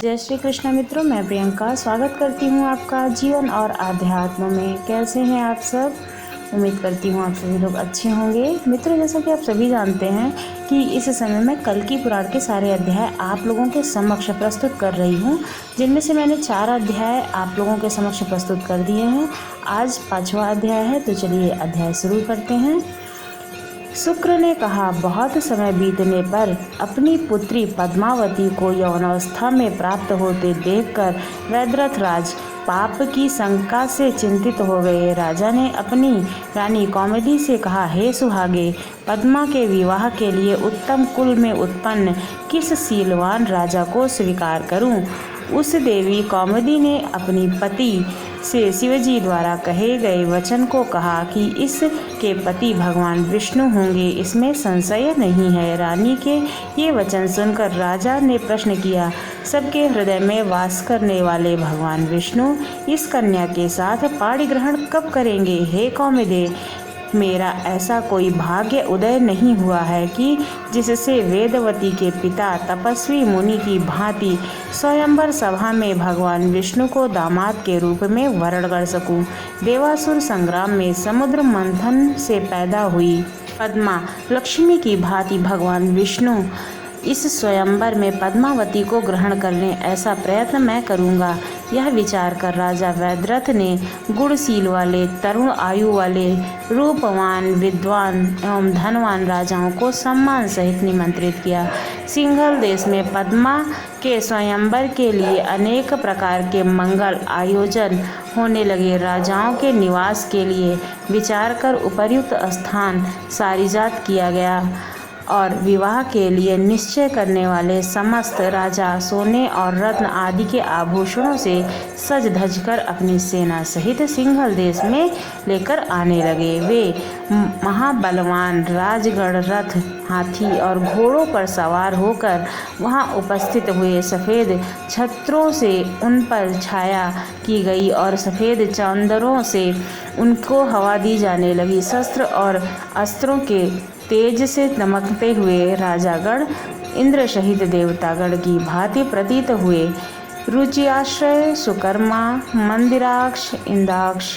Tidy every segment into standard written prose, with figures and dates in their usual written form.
जय श्री कृष्ण मित्रों, मैं प्रियंका स्वागत करती हूँ आपका जीवन और आध्यात्म में। कैसे हैं आप सब? उम्मीद करती हूँ आप सभी लोग अच्छे होंगे। मित्रों, जैसा कि आप सभी जानते हैं कि इस समय मैं कल की पुराण के सारे अध्याय आप लोगों के समक्ष प्रस्तुत कर रही हूँ, जिनमें से मैंने 4 अध्याय आप लोगों के समक्ष प्रस्तुत कर दिए हैं। आज 5वां अध्याय है, तो चलिए अध्याय शुरू करते हैं। शुक्र ने कहा, बहुत समय बीतने पर अपनी पुत्री पद्मावती को यौनावस्था में प्राप्त होते देखकर वैद्रथ राज पाप की शंका से चिंतित हो गए। राजा ने अपनी रानी कौमुदी से कहा, हे सुहागे, पद्मा के विवाह के लिए उत्तम कुल में उत्पन्न किस शीलवान राजा को स्वीकार करूं? उस देवी कौमुदी ने अपनी पति से शिवजी द्वारा कहे गए वचन को कहा कि इसके पति भगवान विष्णु होंगे, इसमें संशय नहीं है। रानी के ये वचन सुनकर राजा ने प्रश्न किया, सबके हृदय में वास करने वाले भगवान विष्णु इस कन्या के साथ पाणी ग्रहण कब करेंगे? हे कौमुदे, मेरा ऐसा कोई भाग्य उदय नहीं हुआ है कि जिससे वेदवती के पिता तपस्वी मुनि की भांति स्वयंवर सभा में भगवान विष्णु को दामाद के रूप में वरण कर सकूं। देवासुर संग्राम में समुद्र मंथन से पैदा हुई पद्मा लक्ष्मी की भांति भगवान विष्णु इस स्वयंवर में पद्मावती को ग्रहण कर लें, ऐसा प्रयत्न मैं करूंगा। यह विचार कर राजा वैद्रथ ने गुणशील वाले, तरुण आयु वाले, रूपवान, विद्वान एवं धनवान राजाओं को सम्मान सहित निमंत्रित किया। सिंघल देश में पद्मा के स्वयंवर के लिए अनेक प्रकार के मंगल आयोजन होने लगे। राजाओं के निवास के लिए विचार कर उपयुक्त स्थान सारिजात किया गया और विवाह के लिए निश्चय करने वाले समस्त राजा सोने और रत्न आदि के आभूषणों से सज धज कर अपनी सेना सहित सिंघल देश में लेकर आने लगे। वे महाबलवान राजगण रथ, हाथी और घोड़ों पर सवार होकर वहां उपस्थित हुए। सफ़ेद छत्रों से उन पर छाया की गई और सफ़ेद चांदरों से उनको हवा दी जाने लगी। शस्त्र और अस्त्रों के तेज से दमकते हुए राजागण इंद्र सहित देवतागण की भांति प्रतीत हुए। रुचिआश्रय, सुकर्मा, मंदिराक्ष, इंदाक्ष,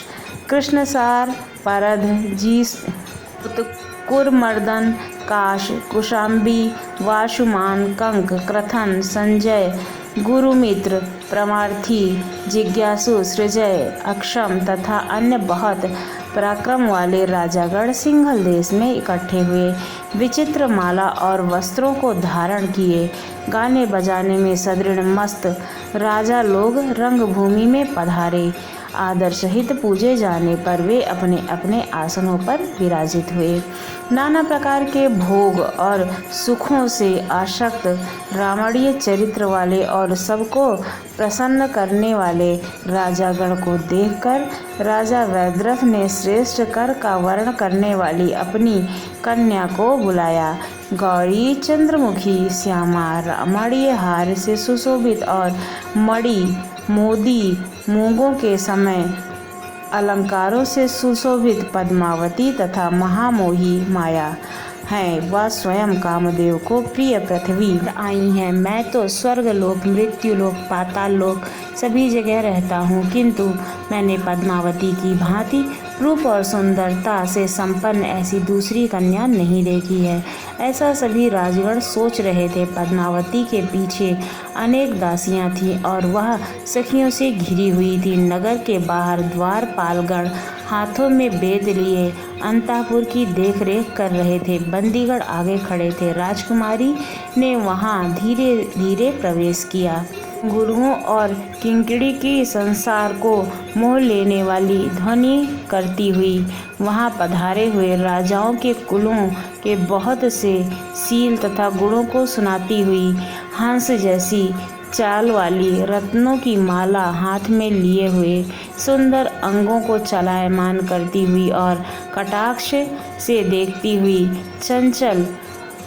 कृष्णसार, परध, जीस, कुरमर्दन, काश, कुशाम्बी, वाशुमान, कंक, क्रथन, संजय, गुरुमित्र, परमार्थी, जिज्ञासु, सृजय, अक्षम तथा अन्य बहुत पराक्रम वाले राजागण सिंघल देश में इकट्ठे हुए। विचित्र माला और वस्त्रों को धारण किए गाने बजाने में सदृढ़ मस्त राजा लोग रंगभूमि में पधारे। आदर सहित पूजे जाने पर वे अपने अपने आसनों पर विराजित हुए। नाना प्रकार के भोग और सुखों से आसक्त रामणीय चरित्र वाले और सबको प्रसन्न करने वाले राजागण को देखकर राजा वैद्रथ ने श्रेष्ठ कर का वर्ण करने वाली अपनी कन्या को बुलाया। गौरी, चंद्रमुखी, श्यामा, रामणीय हार से सुशोभित और मणि, मोदी, मूंगों के समय अलंकारों से सुशोभित पद्मावती तथा महामोही माया हैं। वह स्वयं कामदेव को प्रिय पृथ्वी आई हैं। मैं तो स्वर्गलोक, मृत्युलोक, पाताल लोक सभी जगह रहता हूँ, किंतु मैंने पद्मावती की भांति रूप और सुंदरता से संपन्न ऐसी दूसरी कन्या नहीं देखी है। ऐसा सभी राजगण सोच रहे थे। पद्मावती के पीछे अनेक दासियां थीं और वह सखियों से घिरी हुई थी। नगर के बाहर द्वारपालगण हाथों में वेद लिए अंतःपुर की देखरेख कर रहे थे। बंदीगण आगे खड़े थे। राजकुमारी ने वहां धीरे धीरे प्रवेश किया। गुरुओं और किंकिणी की संसार को मोह लेने वाली ध्वनि करती हुई वहां पधारे हुए राजाओं के कुलों के बहुत से शील तथा गुणों को सुनाती हुई हंस जैसी चाल वाली, रत्नों की माला हाथ में लिए हुए, सुंदर अंगों को चलायमान करती हुई और कटाक्ष से देखती हुई, चंचल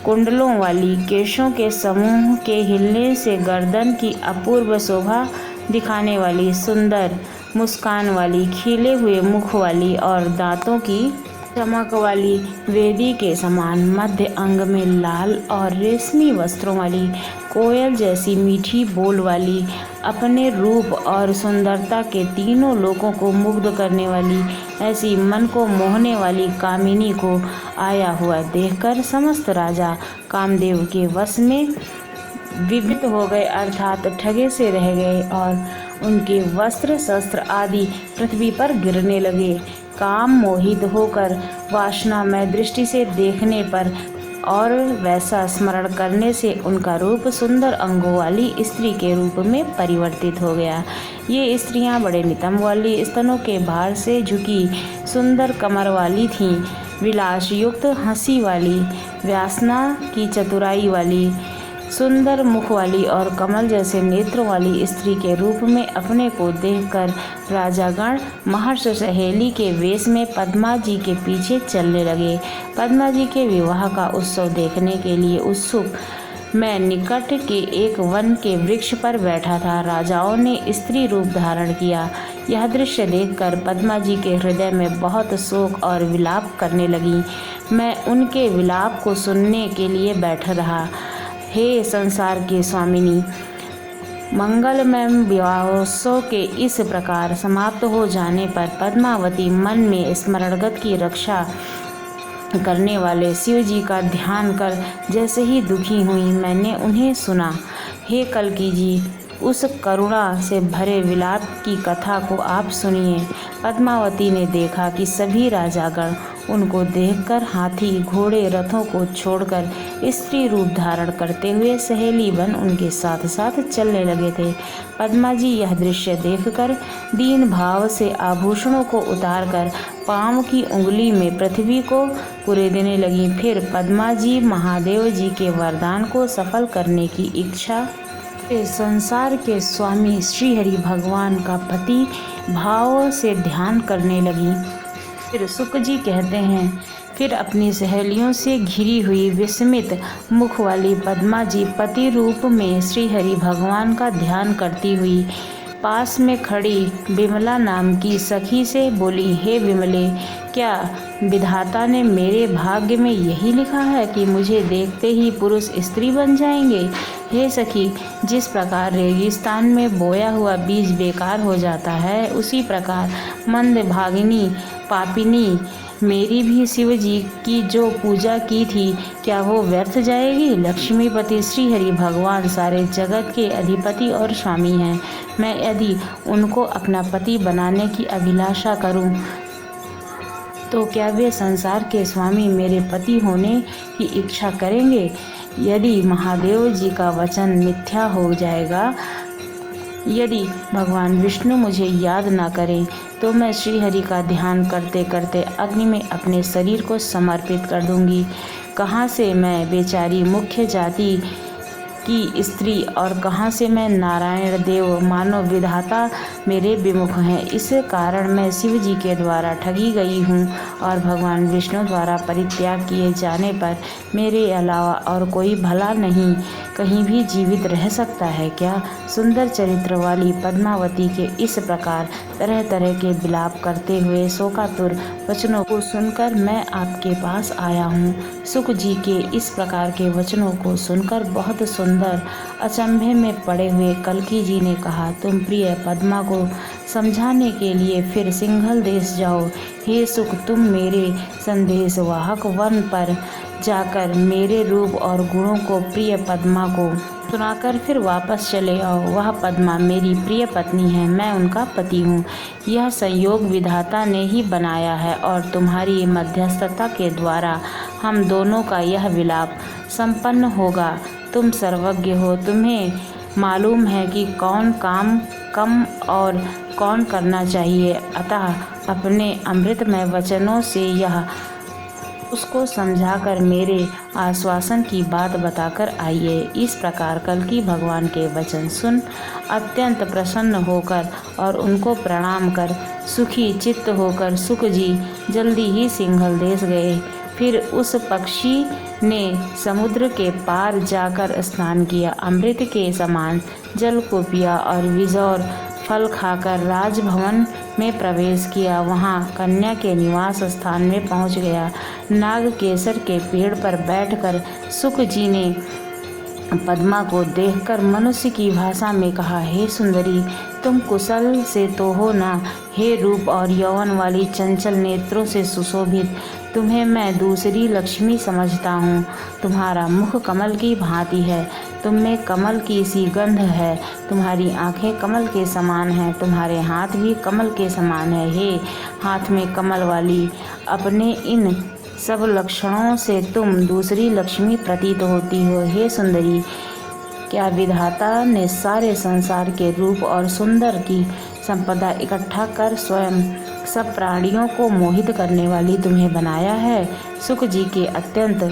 कुंडलों वाली, केशों के समूह के हिलने से गर्दन की अपूर्व शोभा दिखाने वाली, सुंदर मुस्कान वाली, खिले हुए मुख वाली और दांतों की चमक वाली, वेदी के समान मध्य अंग में लाल और रेशमी वस्त्रों वाली, कोयल जैसी मीठी बोल वाली, अपने रूप और सुंदरता के तीनों लोगों को मुग्ध करने वाली, ऐसी मन को मोहने वाली कामिनी को आया हुआ देखकर समस्त राजा कामदेव के वश में विवित हो गए, अर्थात ठगे से रह गए और उनके वस्त्र शस्त्र आदि पृथ्वी पर गिरने लगे। काम मोहित होकर वासनामय दृष्टि से देखने पर और वैसा स्मरण करने से उनका रूप सुंदर अंगों वाली स्त्री के रूप में परिवर्तित हो गया। ये स्त्रियां बड़े नितंब वाली, स्तनों के भार से झुकी सुंदर कमर वाली थीं, विलास युक्त हंसी वाली, व्यासना की चतुराई वाली, सुंदर मुख वाली और कमल जैसे नेत्रों वाली स्त्री के रूप में अपने को देखकर राजागण महर्षि सहेली के वेश में पद्मा जी के पीछे चलने लगे। पद्मा जी के विवाह का उत्सव देखने के लिए उत्सुक मैं निकट के एक वन के वृक्ष पर बैठा था। राजाओं ने स्त्री रूप धारण किया। यह दृश्य देखकर पद्मा जी के हृदय में बहुत शोक और विलाप करने लगी। मैं उनके विलाप को सुनने के लिए बैठ रहा। हे संसार के स्वामिनी, मंगलमय विवाहोत्सव के इस प्रकार समाप्त हो जाने पर पद्मावती मन में स्मरणगत की रक्षा करने वाले शिव जी का ध्यान कर जैसे ही दुखी हुई, मैंने उन्हें सुना। हे कल्की जी, उस करुणा से भरे विलाप की कथा को आप सुनिए। पद्मावती ने देखा कि सभी राजागण उनको देखकर हाथी घोड़े रथों को छोड़कर स्त्री रूप धारण करते हुए सहेली बन उनके साथ साथ चलने लगे थे। पद्मा जी यह दृश्य देखकर दीन भाव से आभूषणों को उतारकर पाँव की उंगली में पृथ्वी को कुरेदने लगी। फिर पद्मा जी महादेव जी के वरदान को सफल करने की इच्छा संसार के स्वामी श्रीहरि भगवान का पति भाव से ध्यान करने लगी। फिर सुक जी कहते हैं, फिर अपनी सहेलियों से घिरी हुई विस्मित मुख वाली पद्मा जी पति रूप में श्रीहरि भगवान का ध्यान करती हुई पास में खड़ी विमला नाम की सखी से बोली, हे विमले, क्या विधाता ने मेरे भाग्य में यही लिखा है कि मुझे देखते ही पुरुष स्त्री बन जाएंगे? हे सखी, जिस प्रकार रेगिस्तान में बोया हुआ बीज बेकार हो जाता है, उसी प्रकार मंद भागिनी पापिनी मेरी भी शिव जी की जो पूजा की थी, क्या वो व्यर्थ जाएगी? लक्ष्मीपति श्रीहरि भगवान सारे जगत के अधिपति और स्वामी हैं। मैं यदि उनको अपना पति बनाने की अभिलाषा करूं, तो क्या वे संसार के स्वामी मेरे पति होने की इच्छा करेंगे? यदि महादेव जी का वचन मिथ्या हो जाएगा, यदि भगवान विष्णु मुझे याद ना करें, तो मैं श्रीहरि का ध्यान करते करते अग्नि में अपने शरीर को समर्पित कर दूंगी। कहाँ से मैं बेचारी मुख्य जाति की स्त्री और कहाँ से मैं नारायण देव, मानो विधाता मेरे विमुख हैं। इस कारण मैं शिव जी के द्वारा ठगी गई हूँ और भगवान विष्णु द्वारा परित्याग किए जाने पर मेरे अलावा और कोई भला नहीं कहीं भी जीवित रह सकता है क्या? सुंदर चरित्र वाली पद्मावती के इस प्रकार तरह तरह के विलाप करते हुए शोकातुर वचनों को सुनकर मैं आपके पास आया हूँ। सुक जी के इस प्रकार के वचनों को सुनकर बहुत सुंदर अचंभे में पड़े हुए कल्की जी ने कहा, तुम प्रिय पद्मा को समझाने के लिए फिर सिंघल देश जाओ। हे सुक, तुम मेरे संदेश वाहक वन पर जाकर मेरे रूप और गुणों को प्रिय पद्मा को सुनाकर फिर वापस चले आओ। वह पद्मा मेरी प्रिय पत्नी है, मैं उनका पति हूँ। यह संयोग विधाता ने ही बनाया है और तुम्हारी मध्यस्थता के द्वारा हम दोनों का यह विलाप संपन्न होगा। तुम सर्वज्ञ हो, तुम्हें मालूम है कि कौन काम कम और कौन करना चाहिए, अतः अपने अमृतमय वचनों से यह उसको समझाकर मेरे आश्वासन की बात बताकर आइए। इस प्रकार कल्की भगवान के वचन सुन अत्यंत प्रसन्न होकर और उनको प्रणाम कर सुखी चित्त होकर सुक जी जल्दी ही सिंघल देश गए। फिर उस पक्षी ने समुद्र के पार जाकर स्नान किया, अमृत के समान जल को पिया और विजौर फल खाकर राजभवन में प्रवेश किया। वहाँ कन्या के निवास स्थान में पहुँच गया। नाग केसर के पेड़ पर बैठकर सुक जी ने पद्मा को देखकर मनुष्य की भाषा में कहा, हे सुंदरी, तुम कुशल से तो हो ना। हे रूप और यौवन वाली चंचल नेत्रों से सुशोभित, तुम्हें मैं दूसरी लक्ष्मी समझता हूँ। तुम्हारा मुख कमल की भांति है, तुम में कमल की सी गंध है, तुम्हारी आंखें कमल के समान हैं, तुम्हारे हाथ भी कमल के समान है। हे हाथ में कमल वाली, अपने इन सब लक्षणों से तुम दूसरी लक्ष्मी प्रतीत होती हो। हे सुंदरी, क्या विधाता ने सारे संसार के रूप और सुंदर की संपदा इकट्ठा कर स्वयं सब प्राणियों को मोहित करने वाली तुम्हें बनाया है। सुख जी के अत्यंत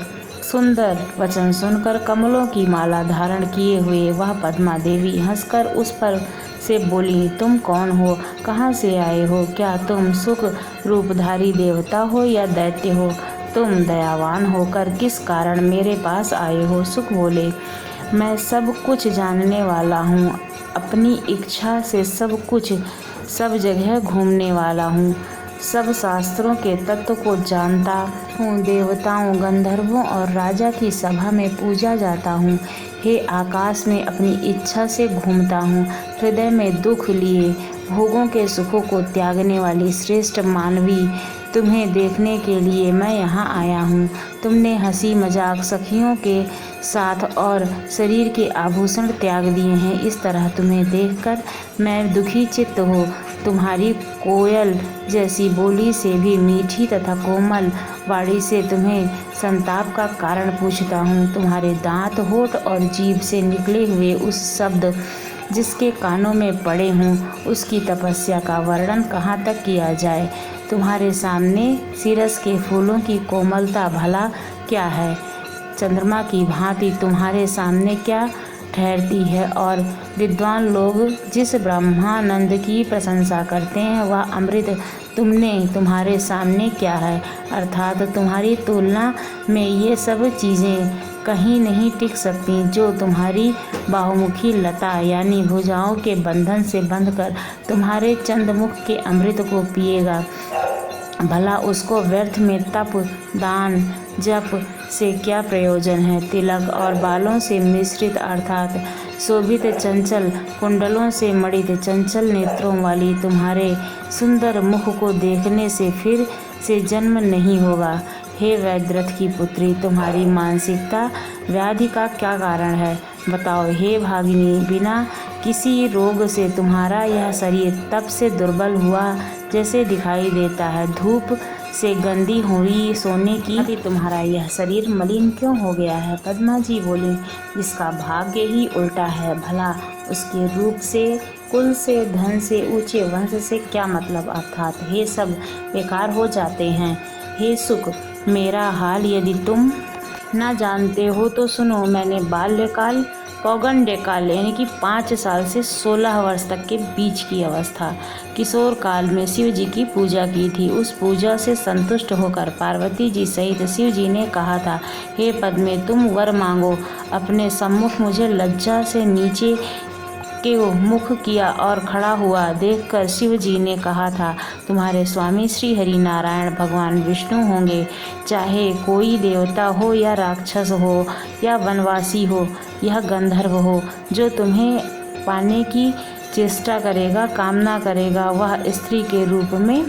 सुंदर वचन सुनकर कमलों की माला धारण किए हुए वह पद्मा देवी हंसकर उस पर से बोली, तुम कौन हो, कहाँ से आए हो? क्या तुम सुख रूपधारी देवता हो या दैत्य हो? तुम दयावान होकर किस कारण मेरे पास आए हो? सुख बोले, मैं सब कुछ जानने वाला हूँ, अपनी इच्छा से सब जगह घूमने वाला हूँ, सब शास्त्रों के तत्व को जानता हूँ, देवताओं, गंधर्वों और राजा की सभा में पूजा जाता हूँ। हे आकाश में अपनी इच्छा से घूमता हूँ, हृदय में दुख लिए भोगों के सुखों को त्यागने वाली श्रेष्ठ मानवी, तुम्हें देखने के लिए मैं यहाँ आया हूँ। तुमने हंसी मजाक सखियों के साथ और शरीर के आभूषण त्याग दिए हैं, इस तरह तुम्हें देखकर मैं दुखी चित्त हो। तुम्हारी कोयल जैसी बोली से भी मीठी तथा कोमल वाणी से तुम्हें संताप का कारण पूछता हूँ। तुम्हारे दांत, होठ और जीभ से निकले हुए उस शब्द जिसके कानों में पड़े हों, उसकी तपस्या का वर्णन कहाँ तक किया जाए। तुम्हारे सामने सिरस के फूलों की कोमलता भला क्या है? चंद्रमा की भांति तुम्हारे सामने क्या ठहरती है? और विद्वान लोग जिस ब्रह्मानंद की प्रशंसा करते हैं वह अमृत तुम्हारे सामने क्या है? अर्थात तुम्हारी तुलना में ये सब चीज़ें कहीं नहीं टिक सकती। जो तुम्हारी बाहुमुखी लता यानी भुजाओं के बंधन से बंधकर तुम्हारे चंद्रमुख के अमृत को पिएगा, भला उसको व्यर्थ में तप, दान, जप से क्या प्रयोजन है? तिलक और बालों से मिश्रित अर्थात शोभित चंचल कुंडलों से मड़ित चंचल नेत्रों वाली तुम्हारे सुंदर मुख को देखने से फिर से जन्म नहीं होगा। हे वैद्यरथ की पुत्री, तुम्हारी मानसिकता व्याधि का क्या कारण है? बताओ। हे भागिनी, बिना किसी रोग से तुम्हारा यह शरीर तप से दुर्बल हुआ जैसे दिखाई देता है। धूप से गंदी हुई सोने की तुम्हारा यह शरीर मलिन क्यों हो गया है? पद्मा जी बोली, जिसका भाग्य ही उल्टा है, भला उसके रूप से, कुल से, धन से, ऊंचे वंश से क्या मतलब? अर्थात हे सब बेकार हो जाते हैं। हे सुख, मेरा हाल यदि तुम ना जानते हो तो सुनो। मैंने बाल्यकाल, पौगंड्यकाल यानी कि 5 साल से 16 वर्ष तक के बीच की अवस्था, किशोर काल में शिव जी की पूजा की थी। उस पूजा से संतुष्ट होकर पार्वती जी सहित शिव जी ने कहा था, हे पद्मे, तुम वर मांगो। अपने सम्मुख मुझे लज्जा से नीचे के मुख किया और खड़ा हुआ देखकर शिव जी ने कहा था, तुम्हारे स्वामी श्री हरि नारायण भगवान विष्णु होंगे। चाहे कोई देवता हो या राक्षस हो या वनवासी हो या गंधर्व हो, जो तुम्हें पाने की चेष्टा करेगा, कामना करेगा, वह स्त्री के रूप में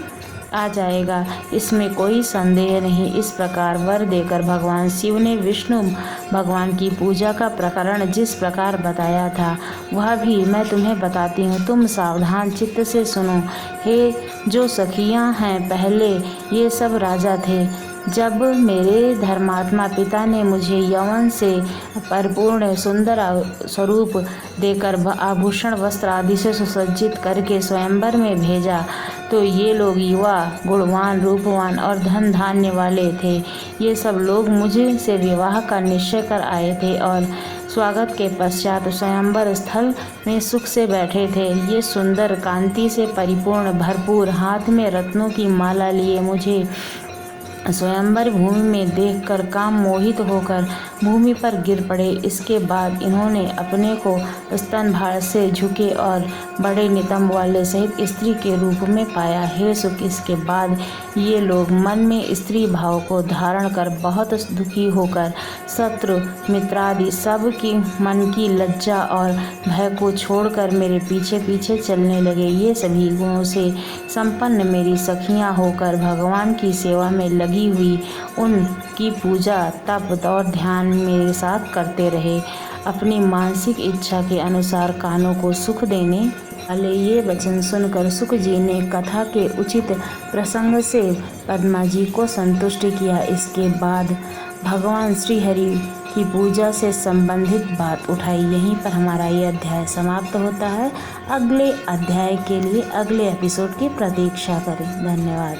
आ जाएगा, इसमें कोई संदेह नहीं। इस प्रकार वर देकर भगवान शिव ने विष्णु भगवान की पूजा का प्रकरण जिस प्रकार बताया था वह भी मैं तुम्हें बताती हूँ। तुम सावधान चित्त से सुनो। हे जो सखियाँ हैं, पहले ये सब राजा थे। जब मेरे धर्मात्मा पिता ने मुझे यौवन से परिपूर्ण सुंदर स्वरूप देकर आभूषण वस्त्र आदि से सुसज्जित करके स्वयंवर में भेजा तो ये लोग युवा, गुणवान, रूपवान और धन धान्य वाले थे। ये सब लोग मुझे से विवाह का निश्चय कर आए थे और स्वागत के पश्चात स्वयंवर स्थल में सुख से बैठे थे। ये सुंदर, कांति से परिपूर्ण, भरपूर, हाथ में रत्नों की माला लिए मुझे स्वयंवर भूमि में देखकर काम मोहित होकर भूमि पर गिर पड़े। इसके बाद इन्होंने अपने को स्तनभार से झुके और बड़े नितंब वाले सहित स्त्री के रूप में पाया। हे सुख, इसके बाद ये लोग मन में स्त्री भाव को धारण कर बहुत दुखी होकर शत्रु मित्रादि सब की मन की लज्जा और भय को छोड़कर मेरे पीछे पीछे चलने लगे। ये सभी गुणों से संपन्न मेरी सखियां होकर भगवान की सेवा में लगी हुई उनकी पूजा तप और ध्यान मेरे साथ करते रहे। अपनी मानसिक इच्छा के अनुसार कानों को सुख देने वाले ये वचन सुनकर सुख जी ने कथा के उचित प्रसंग से पद्मा जी को संतुष्ट किया। इसके बाद भगवान श्री हरि की पूजा से संबंधित बात उठाई। यहीं पर हमारा ये अध्याय समाप्त होता है। अगले अध्याय के लिए अगले एपिसोड की प्रतीक्षा करें। धन्यवाद।